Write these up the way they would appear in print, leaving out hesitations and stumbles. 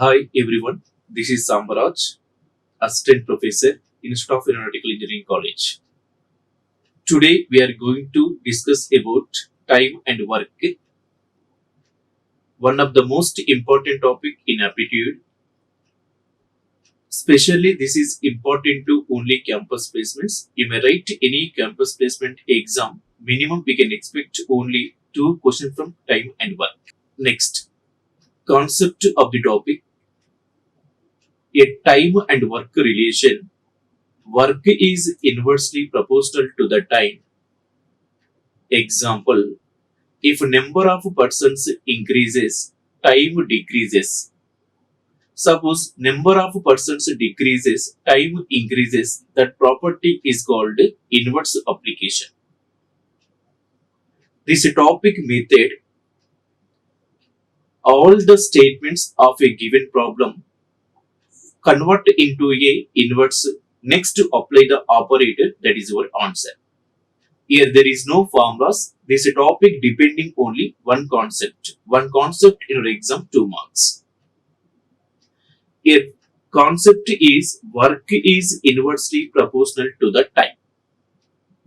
Hi everyone, this is Sambaraj, Assistant Professor, Institute of Aeronautical Engineering College. Today we are going to discuss about time and work, one of the most important topic in aptitude. Especially this is important to only campus placements. You may write any campus placement exam. Minimum we can expect only 2 questions from time and work. Next, concept of the topic. A time and work relation. Work is inversely proportional to the time. Example, if number of persons increases, time decreases. Suppose number of persons decreases, time increases, that property is called inverse application. This topic method, all the statements of a given problem convert into a inverse. Next to apply the operator, that is your answer. Here there is no formulas. This is a topic depending only one concept. One concept in your exam 2 marks. Here concept is work is inversely proportional to the time.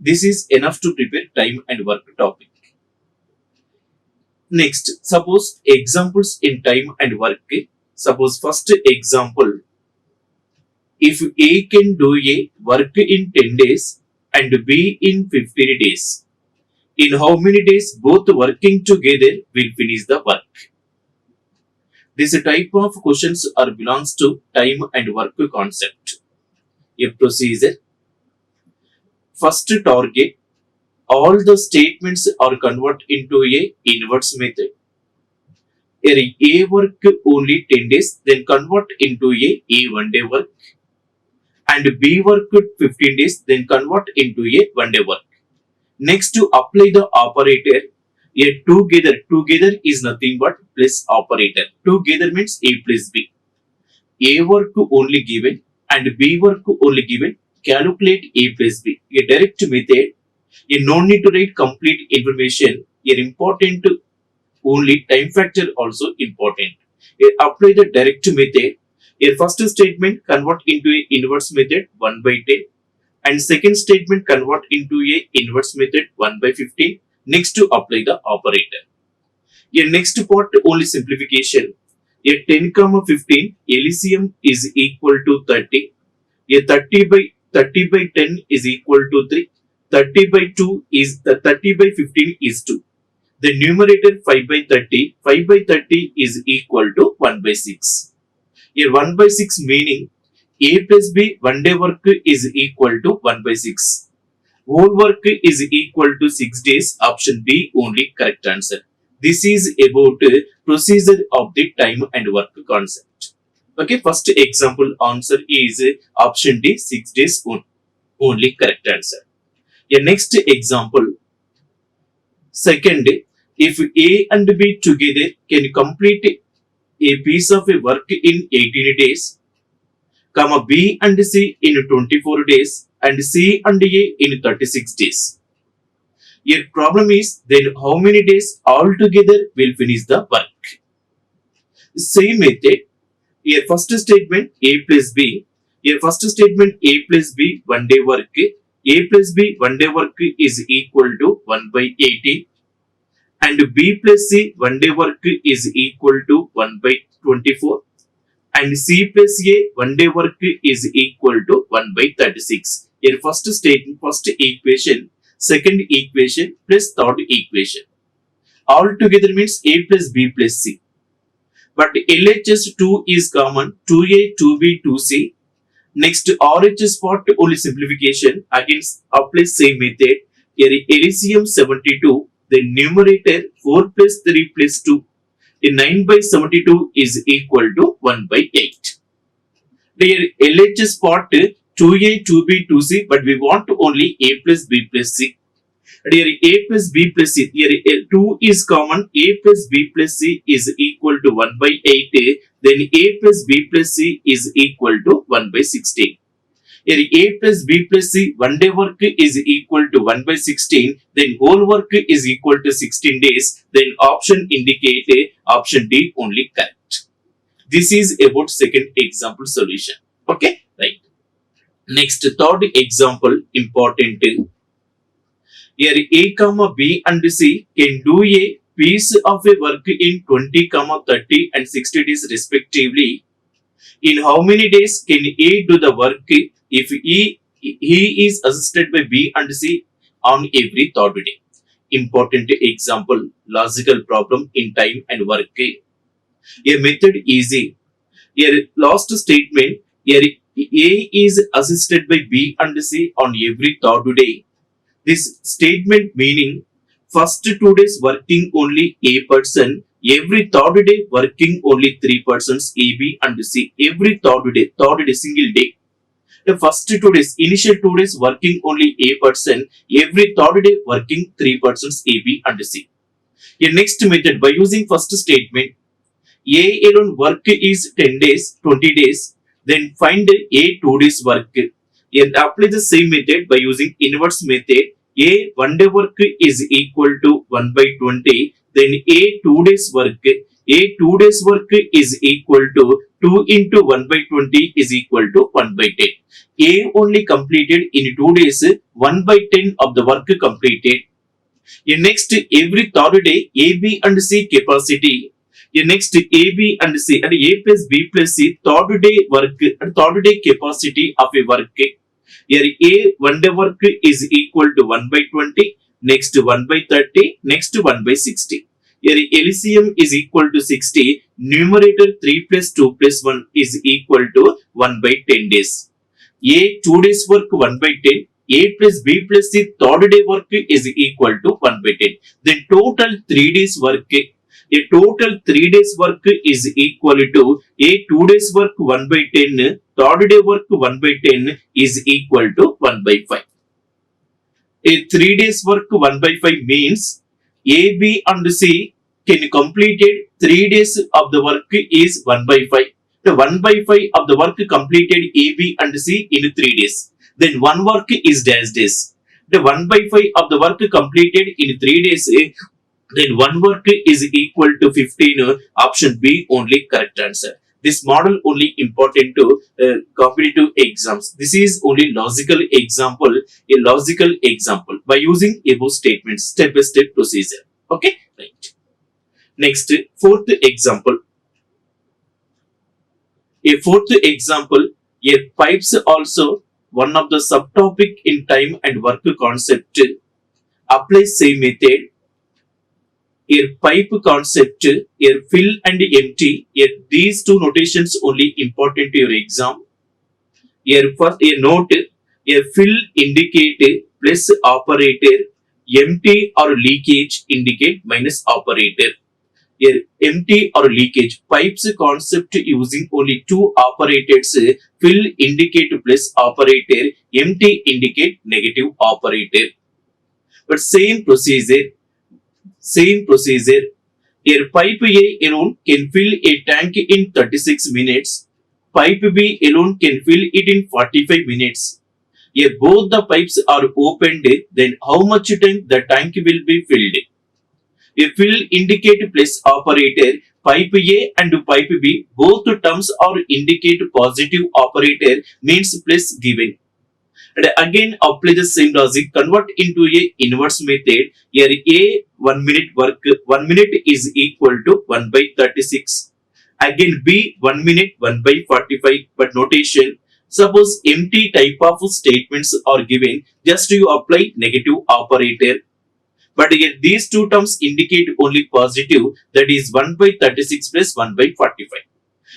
This is enough to prepare time and work topic. Next, suppose examples in time and work. Suppose first example, if A can do a work in 10 days and B in 15 days, in how many days both working together will finish the work? This type of questions belongs to time and work concept. A procedure. First target, all the statements are converted into a inverse method. A work only 10 days, then convert into a 1 day work. And B work 15 days, then convert into a 1 day work. Next to apply the operator, a together is nothing but plus operator. Together means A plus B. A work only given and B work only given. Calculate A plus B. A direct method. You no need to write complete information. Here important only time factor also important. Here apply the direct method. Your first statement convert into a inverse method 1 by 10 and second statement convert into a inverse method 1 by 15. Next to apply the operator. Your next part only simplification. A 10, 15 LCM is equal to 30. A 30 by 10 is equal to 3. 30 by 2 is the 30 by 15 is 2. The numerator 5 by 30. 5 by 30 is equal to 1 by 6. Here 1 by 6 meaning A plus B 1 day work is equal to 1 by 6. Whole work is equal to 6 days. Option B only correct answer. This is about procedure of the time and work concept. Okay, first example answer is option D 6 days only correct answer. Your next example. Second, if A and B together can complete a piece of a work in 18 days, comma B and C in 24 days and C and A in 36 days. Your problem is then how many days altogether will finish the work? Same method. Your first statement A plus B. Your first statement A plus B 1 day work. A plus B 1 day work is equal to 1 by 18. And B plus C 1 day work is equal to 1 by 24 and C plus A 1 day work is equal to 1 by 36. Here first statement, first equation, second equation plus third equation. All together means A plus B plus C. But LHS 2 is common, 2A, 2B, 2C. Next RHS part only simplification, again apply same method. Here LCM 72. The numerator 4 plus 3 plus 2 in 9 by 72 is equal to 1 by 8. Here LHS part 2A, 2B, 2C, but we want only A plus B plus C. Here A plus B plus C, here 2 is common, A plus B plus C is equal to 1 by 8, then A plus B plus C is equal to 1 by 16. Here A plus B plus C 1 day work is equal to 1 by 16, then whole work is equal to 16 days, then option indicate option D only correct. This is about second example solution. Okay, right. Next, third example important. Here A comma B and C can do a piece of a work in 20 comma 30 and 60 days respectively. In how many days can A do the work if he is assisted by B and C on every third day? Important example, logical problem in time and work. A method easy. Here last statement, here A is assisted by B and C on every third day. This statement meaning first 2 days working only A person, every third day working only 3 persons A, B and C. Every third day single day. The first 2 days, initial 2 days working only A person, every third day working 3 persons A, B and C. A next method by using first statement, A alone work is 10 days, 20 days, then find A 2 days work. And apply the same method by using inverse method. A 1 day work is equal to 1 by 20. Then A 2 days work. A 2 days work is equal to 2 into 1 by 20 is equal to 1 by 10. A only completed in 2 days, 1 by 10 of the work completed. Next, every third day A, B and C capacity. Next, A, B and C and A plus B plus C third day work and third day capacity of a work. Here A 1 day work is equal to 1 by 20, next 1 by 30, next 1 by 60. Here LCM is equal to 60, numerator 3 plus 2 plus 1 is equal to 1 by 10 days. A 2 days work 1 by 10, A plus B plus C third day work is equal to 1 by 10. Then total 3 days work. A total 3 days work is equal to A 2 days work 1 by 10, third day work 1 by 10 is equal to 1 by 5. A 3 days work 1 by 5 means A, B and C can completed 3 days of the work is 1 by 5. The 1 by 5 of the work completed A, B and C in 3 days. Then one work is dash days. The 1 by 5 of the work completed in 3 days, then one work is equal to 15. Option B only correct answer. This model only important to competitive exams. This is only logical example, a logical example by using above statements, step by step procedure. Okay, right. Next, fourth example. A fourth example, a pipes also one of the subtopic in time and work concept. Apply same method. Here pipe concept, here fill and empty. Here these two notations only important to your exam. Here first a note, here fill indicate plus operator, empty or leakage indicate minus operator. Here empty or leakage pipes concept using only two operators, fill indicate plus operator, empty indicate negative operator. But same procedure. Here pipe A alone can fill a tank in 36 minutes. Pipe B alone can fill it in 45 minutes. If both the pipes are opened, then how much time the tank will be filled? If fill indicate plus operator, pipe A and pipe B, both terms are indicate positive operator means plus given. And again apply the same logic, convert into a inverse method. Here A 1 minute work, 1 minute is equal to 1 by 36. Again B 1 minute 1 by 45, but notation. Suppose empty type of statements are given, just you apply negative operator. But here these two terms indicate only positive, that is 1 by 36 plus 1 by 45.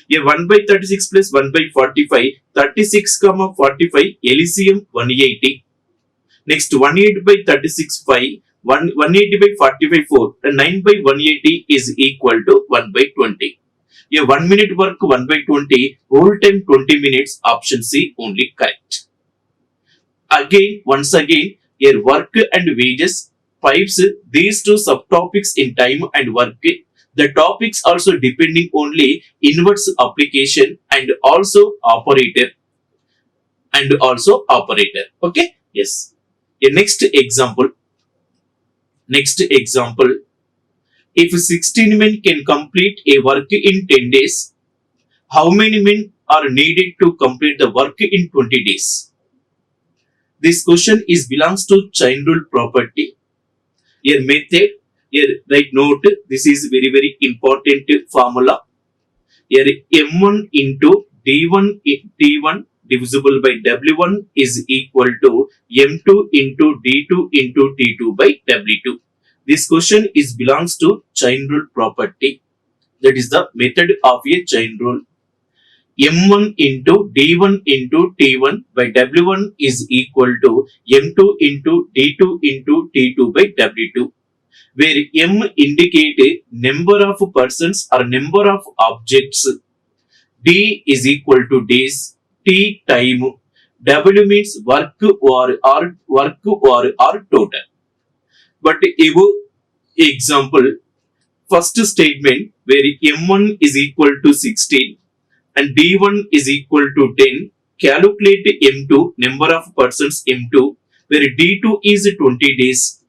Here 1 by 36 plus 1 by 45, 36 comma 45, LCM 180. Next 180 by 36 5, 180 by 45 4, and 9 by 180 is equal to 1 by 20. Here 1 minute work 1 by 20, whole time 20 minutes, option C only correct. Again, once again, here work and wages, pipes, these two subtopics in time and work. The topics also depending only inverse application and also operator. Okay, yes. A next example. If 16 men can complete a work in 10 days, How many men are needed to complete the work in 20 days? This question is belongs to chain rule property. Here method, here write note, this is very important formula. Here M1 into D1 T1 divisible by W1 is equal to M2 into D2 into T2 by W2. This question is belongs to chain rule property. That is the method of a chain rule. M1 into D1 into T1 by W1 is equal to M2 into D2 into T2 by W2, where M indicate a number of persons or number of objects, D is equal to days, T time, W means work or total. But above example, first statement where M1 is equal to 16 and D1 is equal to 10, calculate M2, number of persons M2, where D2 is 20 days.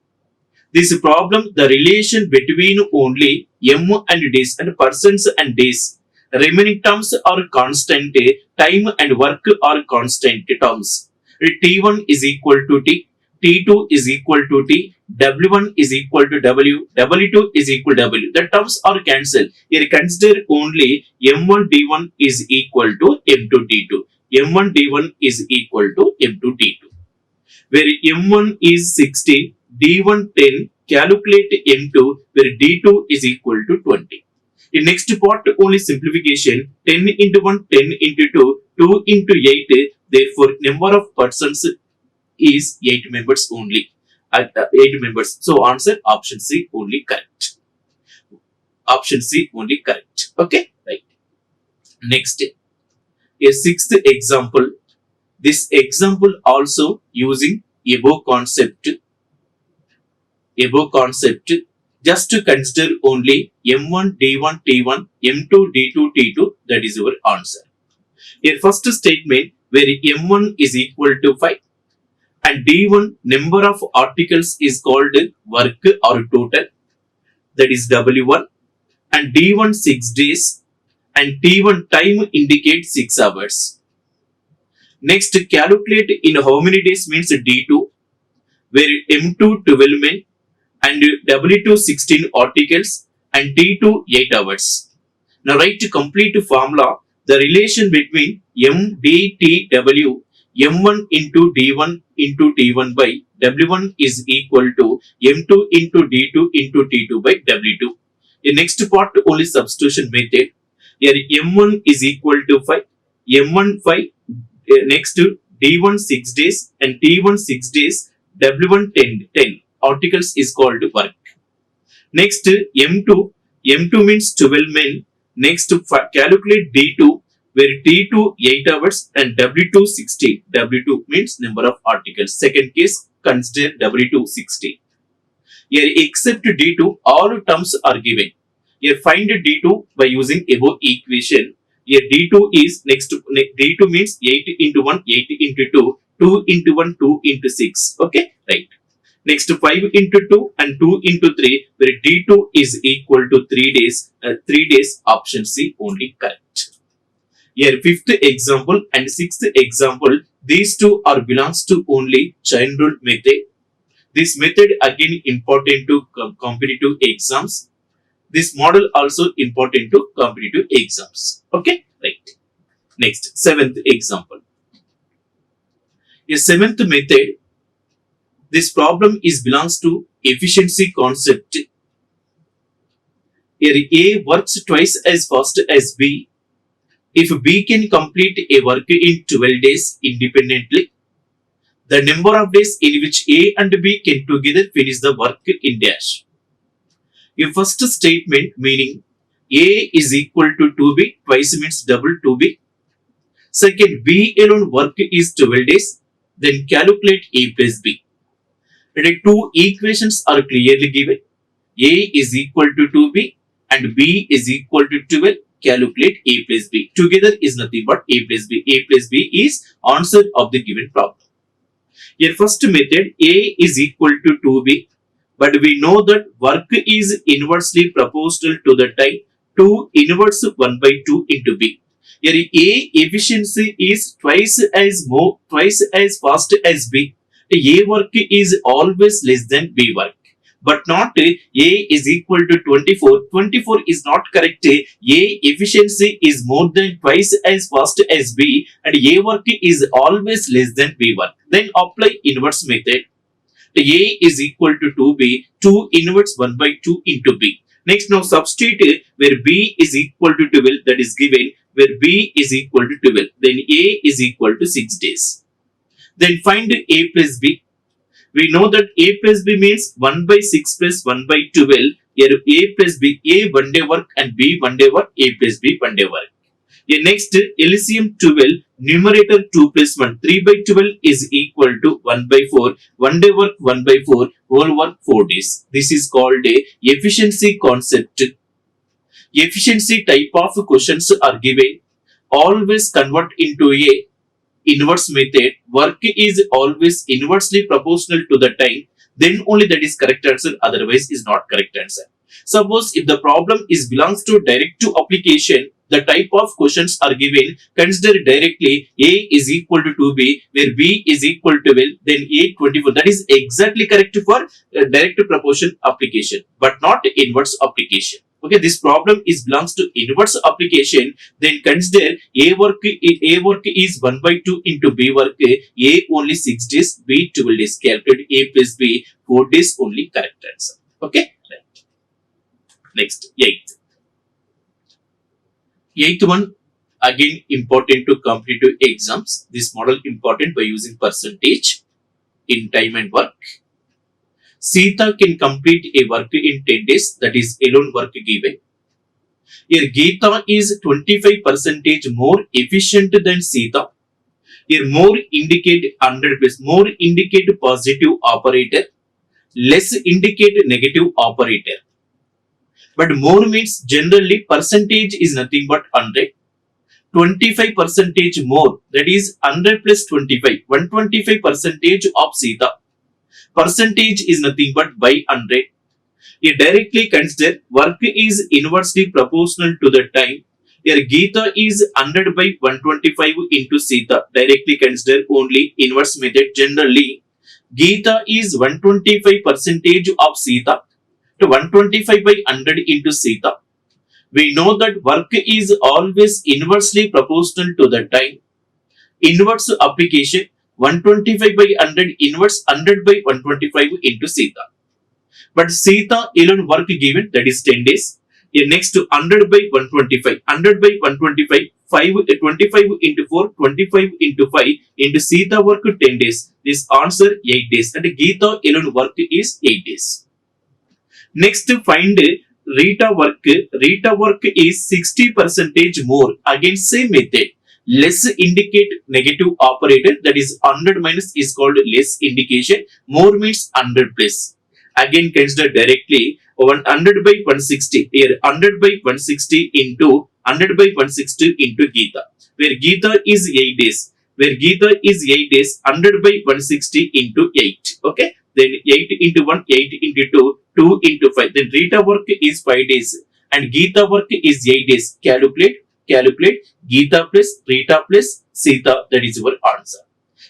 This problem, the relation between only M and days and persons and days. Remaining terms are constant, time and work are constant terms. T1 is equal to T, T2 is equal to T, W1 is equal to W, W2 is equal to W. The terms are cancelled. Here consider only M1 D1 is equal to M2 D2. M1 D1 is equal to M2 D2. Where M1 is 16, D1 10, calculate M2 where D2 is equal to 20. In next part only simplification, 10 into 1, 10 into 2, 2 into 8, therefore number of persons is 8 members only. 8 members. So answer option C only correct. Option C only correct. Okay, right. Next, a sixth example. This example also using above concept. Just to consider only M1 D1 T1, M2 D2 T2, that is your answer. Here first statement where M1 is equal to 5 and D1 number of articles is called work or total, that is W1, and D1 6 days and T1 time indicates 6 hours. Next, calculate in how many days means D2, where M2 12 men and W2 16 articles and T2 8 hours. Now write complete formula, the relation between MDTW M1 into D1 into T1 by W1 is equal to M2 into D2 into T2 by W2. The next part only substitution method. Here M1 is equal to 5, M1 5, next to D1 6 days and T1 6 days, W1 10 articles is called work. Next M2 means 12 men. Next calculate D2 where T2 8 hours and W2 60. W2 means number of articles. Second case consider W2 60. Here except D2 all terms are given. Here find D2 by using above equation. Here D2 is next to D2 means 8 into 1 8 into 2 2 into 1 2 into 6. Okay, right. Next 5 into 2 and 2 into 3 where D2 is equal to 3 days. 3 days option C only correct. Here fifth example and sixth example, these two are belongs to only chain rule method. This method again important to competitive exams. This model also important to competitive exams. Okay, right. Next, seventh example. A seventh method. This problem is belongs to efficiency concept. Here A works twice as fast as B. If B can complete a work in 12 days independently, the number of days in which A and B can together finish the work in dash. Your first statement meaning A is equal to 2B, twice means double 2B. Second, B alone work is 12 days, then calculate A plus B. The two equations are clearly given. A is equal to 2B and B is equal to 12. Calculate A plus B. Together is nothing but A plus B. A plus B is answer of the given problem. Your first method A is equal to 2B, but we know that work is inversely proportional to the time 2 inverse 1 by 2 into B. Here A efficiency is twice as fast as B. A work is always less than B work. But not A is equal to 24. 24 is not correct. A efficiency is more than twice as fast as B and A work is always less than B work. Then apply inverse method. A is equal to 2B, 2 inverse 1 by 2 into B. Next, now substitute where B is equal to 12, that is given, where B is equal to 12. Then A is equal to 6 days. Then find A plus B. We know that A plus B means 1 by 6 plus 1 by 12. Here A plus B, A 1 day work and B 1 day work, A plus B 1 day work. Here next, LCM 12, numerator 2 plus 1, 3 by 12 is equal to 1 by 4. 1 day work 1 by 4, whole work 4 days. This is called a efficiency concept. Efficiency type of questions are given. Always convert into a inverse method. Work is always inversely proportional to the time. Then only that is correct answer. Otherwise is not correct answer. Suppose if the problem is belongs to direct to application, the type of questions are given. Consider directly A is equal to 2B, where B is equal to 12, then A 24. That is exactly correct for direct proportion application, but not inverse application. Okay, this problem is belongs to inverse application. Then consider A work is 1 by 2 into B work. A only 6 days, B 12 days. Calculate A plus B 4 days only correct answer. Okay, right. Next, eighth one, again important to competitive exams. This model important by using percentage in time and work. Sita can complete a work in 10 days, that is alone work given. Here Geeta is 25% more efficient than Sita. Here more indicate 100 plus, more indicate positive operator, less indicate negative operator. But more means generally percentage is nothing but 100. 25% more, that is 100 plus 25, 125% of Sita. Percentage is nothing but by 100. You directly consider work is inversely proportional to the time. Here Geeta is 100 by 125 into Sita. Directly consider only inverse method. Generally, Geeta is 125% of Sita. To 125 by 100 into Sita. We know that work is always inversely proportional to the time. Inverse application 125 by 100 inverse 100 by 125 into Sita. But Sita alone work given, that is 10 days. Here next to 100 by 125. 100 by 125, 25 into 4, 25 into 5 into Sita work 10 days. This answer 8 days. And Geeta alone work is 8 days. Next, find Rita work. Rita work is 60% more. Again, same method. Less indicate negative operator. That is 100 minus is called less indication. More means 100 plus. Again, consider directly 100 by 160. Here 100 by 160 into 100 by 160 into Geeta. Where Geeta is 8 days. Where Geeta is 8 days. 100 by 160 into 8. Okay. Then 8 into 1, 8 into 2, 2 into 5. Then Rita work is 5 days and Geeta work is 8 days. Calculate Geeta plus Rita plus Sita. That is your answer.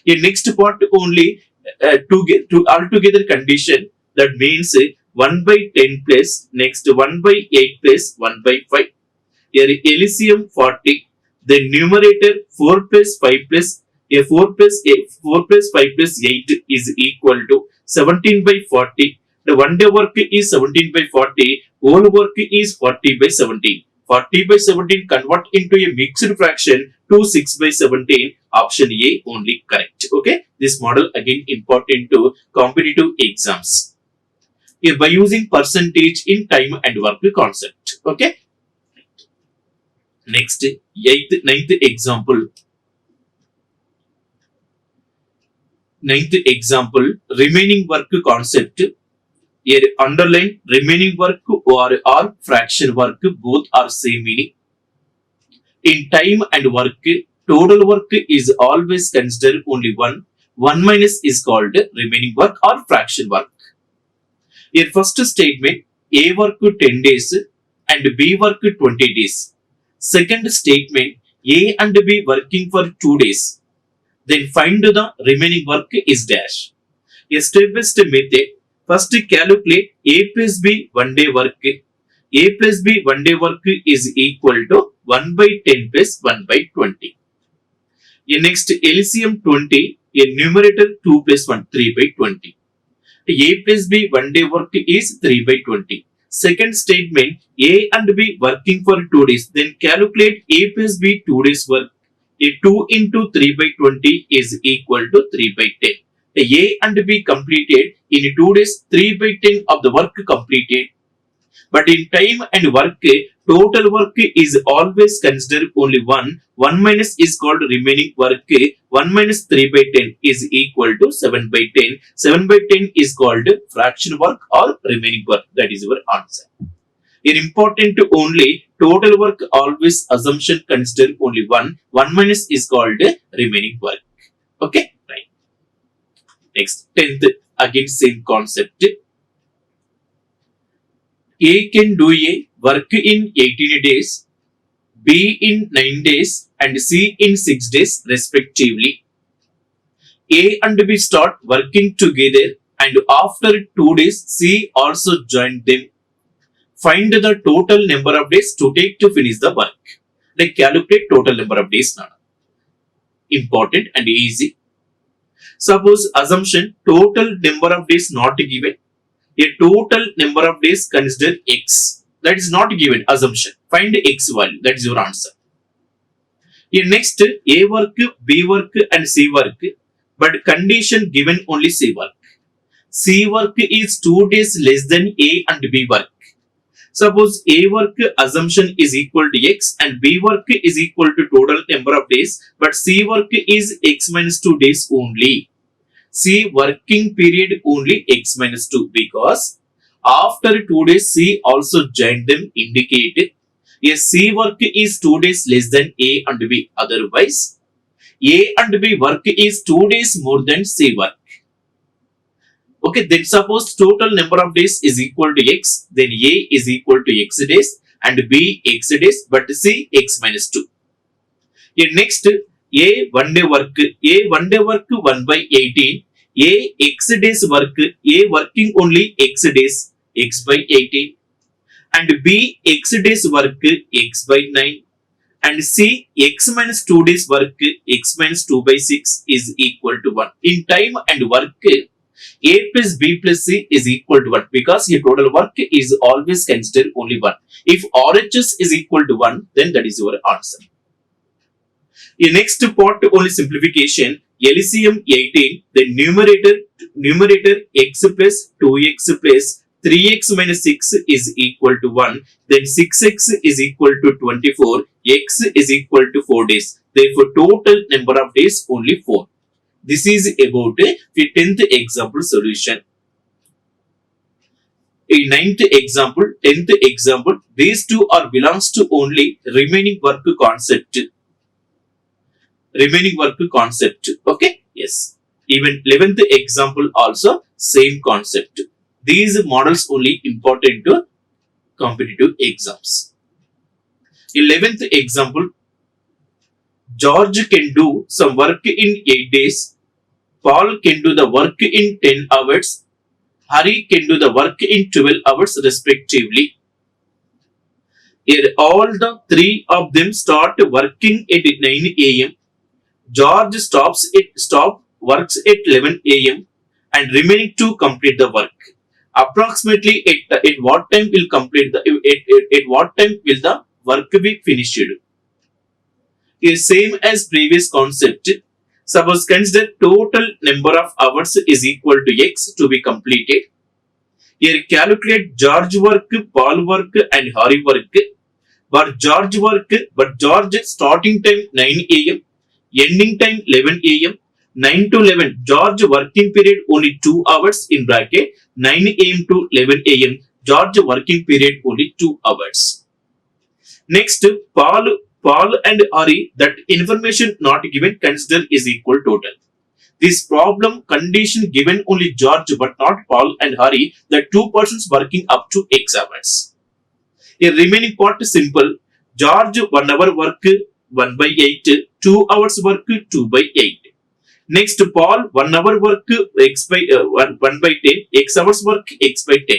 In next part only to altogether condition. That means 1 by 10 plus, next 1 by 8 plus 1 by 5. Here LCM 40. The numerator 4 plus 5 plus 4 plus 5 plus 8 is equal to 17 by 40. The 1 day work is 17 by 40. Whole work is 40 by 17. 40 by 17 convert into a mixed fraction to 6 by 17. Option A only correct. Okay. This model again important to competitive exams. Here by using percentage in time and work concept. Okay. Next, ninth example. Ninth example, remaining work concept. Here underline remaining work or fraction work, both are same meaning. In time and work, total work is always considered only one. 1 minus is called remaining work or fraction work. Here first statement, A work 10 days and B work 20 days. Second statement, A and B working for 2 days. Then find the remaining work is dash. A step-by-step method. First calculate A plus B 1 day work. A plus B 1 day work is equal to 1 by 10 plus 1 by 20. A next LCM 20. A numerator 2 plus 1 3 by 20. A plus B 1 day work is 3 by 20. Second statement, A and B working for 2 days. Then calculate A plus B 2 days work. A 2 into 3 by 20 is equal to 3 by 10. A and B completed in 2 days, 3 by 10 of the work completed. But in time and work, total work is always considered only 1. 1 minus is called remaining work. 1 minus 3 by 10 is equal to 7 by 10. 7 by 10 is called fraction work or remaining work. That is your answer. Here important only total work always assumption consider only 1. 1 minus is called remaining work. Okay, right. Next, 10th, again same concept. A can do a work in 18 days, B in 9 days and C in 6 days respectively. A and B start working together and after 2 days C also joined them. Find the total number of days to take to finish the work. Like calculate total number of days now. Important and easy. Suppose assumption total number of days not given. A total number of days consider X. That is not given assumption. Find X value. That is your answer. Here next A work, B work and C work. But condition given only C work. C work is 2 days less than A and B work. Suppose A work assumption is equal to X and B work is equal to total number of days. But C work is X minus 2 days only. C working period only X minus 2 because after 2 days C also joined them indicate yes, C work is 2 days less than A and B. Otherwise, A and B work is 2 days more than C work. Okay, then suppose total number of days is equal to X, then A is equal to X days and B X days but C X minus 2. Here next, A 1 day work, A 1 day work 1 by 18, A X days work, A working only X days, X by 18 and B X days work, X by 9 and C X minus 2 days work, X minus 2 by 6 is equal to 1. In time and work, A plus B plus C is equal to 1 because your total work is always considered only 1. If RHS is equal to 1, then that is your answer. The next part only simplification. LCM 18, the numerator x plus 2x plus 3x minus 6 is equal to 1. Then 6x is equal to 24. X is equal to 4 days. Therefore, total number of days only 4. This is about the 10th example solution. In 9th example, 10th example, these two are belongs to only remaining work concept. Okay, yes. Even 11th example also same concept. These models only important to competitive exams. 11th example, George can do some work in 8 days. Paul can do the work in 10 hours. Hari can do the work in 12 hours respectively. Here all the three of them start working at 9 a.m. George works at 11 a.m. and remaining to complete the work. Approximately at what time will complete the at what time will the work be finished? Is same as previous concept. Suppose consider total number of hours is equal to X to be completed. Here calculate George work, Paul work and Hari work. But George starting time 9 a.m. ending time 11 a.m. 9 to 11 George working period only 2 hours in bracket. 9 a.m. to 11 a.m. George working period only 2 hours. Next, Paul and Hari, that information not given consider is equal total. This problem condition given only George but not Paul and Hari, the two persons working up to X hours. A remaining part is simple. George 1 hour work, 1 by 8, 2 hours work 2 by 8. Next, Paul 1 hour work x by 1 by 10, x hours work x by 10.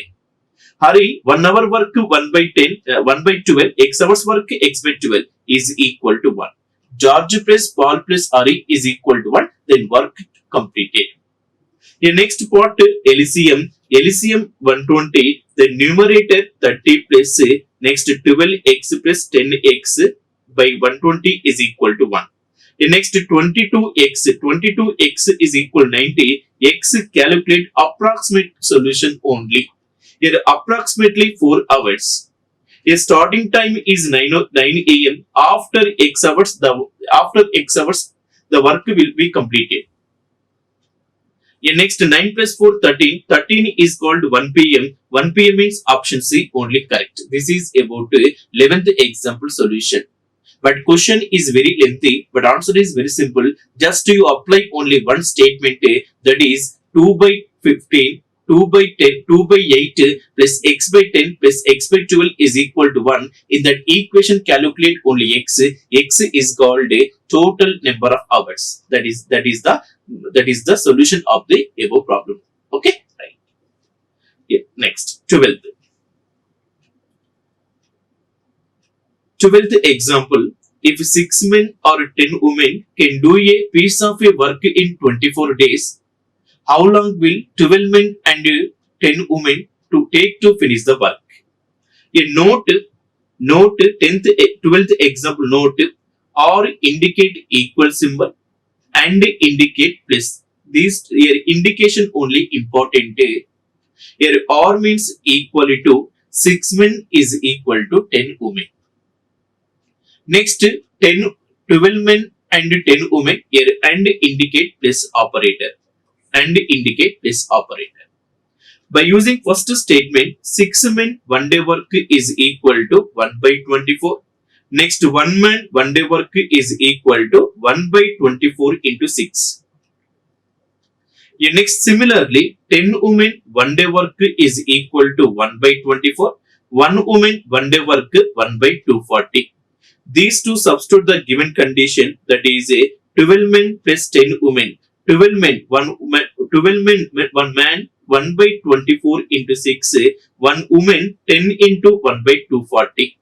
Hari 1 hour work 1 by 10, 1 by 12, x hours work x by 12 is equal to 1. George plus Paul plus Hari is equal to 1. Then work completed. The next part LCM. LCM 120. The numerator 30 plus next 12x plus 10x by 120 is equal to 1. The next 22x. 22x is equal to 90. X calculate approximate solution only. Here approximately 4 hours. A starting time is 9 a.m. After x hours the work will be completed. Next 9 plus 4 13. 13 is called 1 p.m. 1 p.m. means option C only correct. This is about 11th example solution. But question is very lengthy, but answer is very simple. Just you apply only one statement, that is 2 by 15, 2 by 10, 2 by 8 plus x by 10 plus x by 12 is equal to 1. In that equation calculate only x. X is called a total number of hours. That is the solution of the above problem. Okay, right. Yeah. Next, 12th. 12th example. If 6 men or 10 women can do a piece of a work in 24 days, how long will 12 men and 10 women to take to finish the work? A note 12th example note or indicate equal symbol and indicate plus. These here indication only important. Here or means equal to 6 men is equal to 10 women. Next 12 men and 10 women here and indicate plus operator. And indicate this operator. By using first statement, 6 men 1 day work is equal to 1 by 24. Next 1 man 1 day work is equal to 1 by 24 into 6. Next similarly 10 women 1 day work is equal to 1 by 24. 1 woman 1 day work 1 by 240. These two substitute the given condition, that is a 12 men plus 10 women. 12 men, 1 woman, 12 men, 1 man, 1 by 24 into 6, 1 woman, 10 into 1 by 240.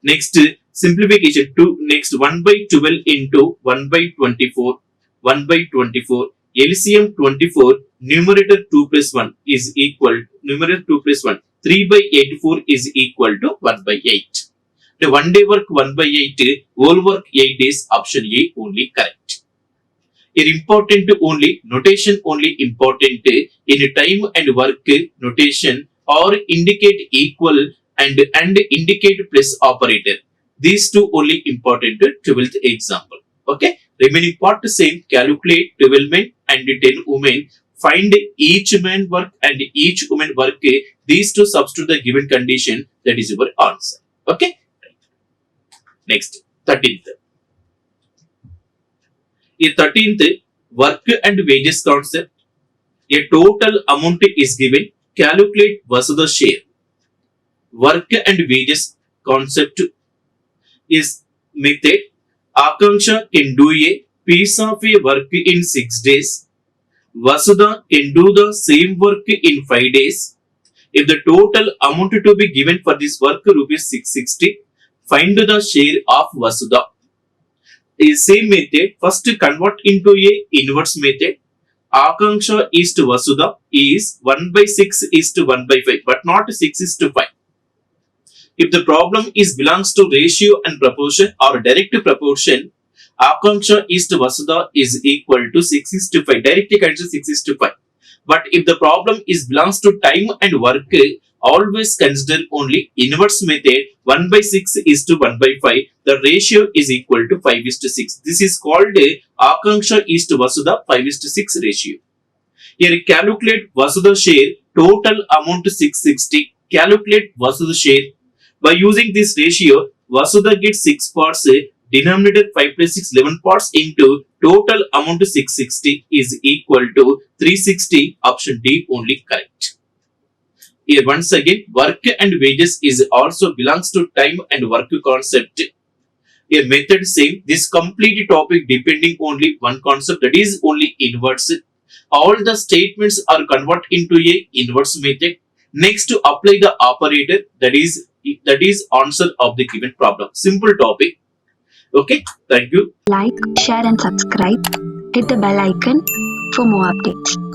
Next, simplification, next 1 by 12 into 1 by 24, 1 by 24, LCM 24, numerator 2 plus 1 is equal, numerator 2 plus 1, 3 by 84 is equal to 1 by 8. The 1 day work 1 by 8, whole work 8 days, option A only correct. Here important only, notation only important in time and work notation or indicate equal and indicate plus operator. These two only important 12th example. Okay. Remaining part same, calculate 12 men and 10 women. Find each man work and each woman work. These two substitute the given condition. That is your answer. Okay. Next, 13th. A 13th, work and wages concept. A total amount is given. Calculate Vasudha share. Work and wages concept is method. Akanksha can do a piece of a work in 6 days. Vasudha can do the same work in 5 days. If the total amount to be given for this work rupees 660, find the share of Vasudha. Is same method, first convert into a inverse method. Akanksha is to Vasudha is 1 by 6 is to 1 by 5, but not 6 is to 5. If the problem is belongs to ratio and proportion or direct proportion, Akanksha is to Vasudha is equal to 6 is to 5. Directly consider 6 is to 5. But if the problem is belongs to time and work, always consider only inverse method. 1 by 6 is to 1 by 5. The ratio is equal to 5 is to 6. This is called Akanksha is to Vasudha 5 is to 6 ratio. Here calculate Vasudha share. Total amount 660. Calculate Vasudha share. By using this ratio, Vasudha gets 6 parts. Denominator 5 plus 6, 11 parts into total amount 660 is equal to 360. Option D only correct. Here once again, work and wages is also belongs to time and work concept. A method same. This complete topic depending only one concept, that is only inverse. All the statements are convert into a inverse method. Next to apply the operator, that is answer of the given problem. Simple topic. Okay, thank you. Like, share and subscribe. Hit the bell icon for more updates.